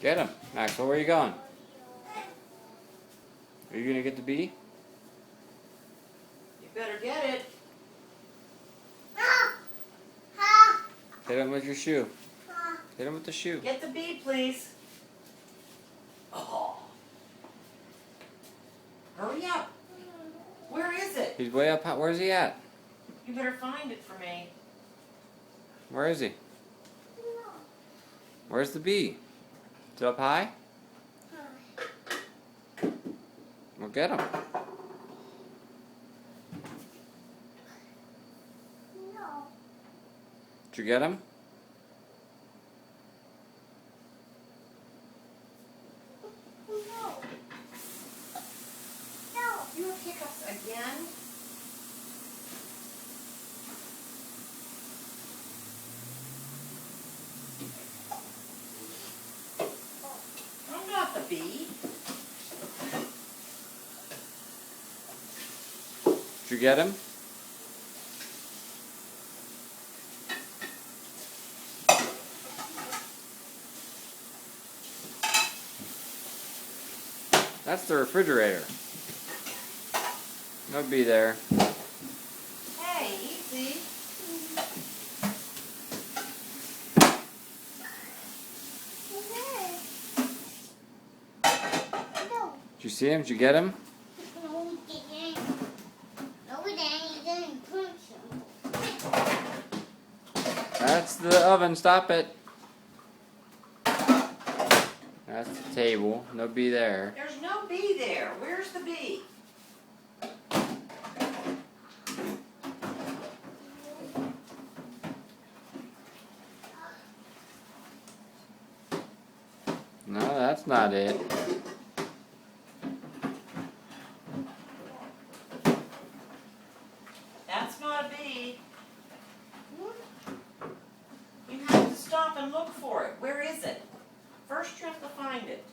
Get him. Maxwell, where are you going? Are you going to get the bee? You better get it. Hit him with your shoe. Hit him with the shoe. Get the bee, please. Oh. Hurry up. Where is it? He's way up high. Where's he at? You better find it for me. Where is he? Where's the bee? Is it up high? Well, get him. Did you get him? You have hiccups again? I'm not the bee. Did you get him? That's the refrigerator. No bee there. Hey, easy. Did you see him? Did you get him? That's the oven. Stop it. That's the table. No bee there. There's no bee there. Where's the bee? No, that's not it. That's not a bee. You have to stop and look for it. Where is it? First you have to find it.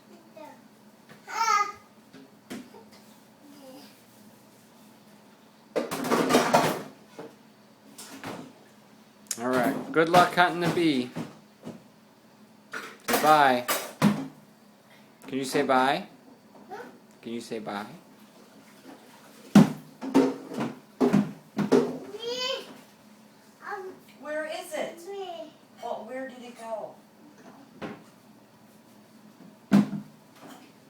Alright, good luck hunting the bee. Say bye. Can you say bye? Can you say bye?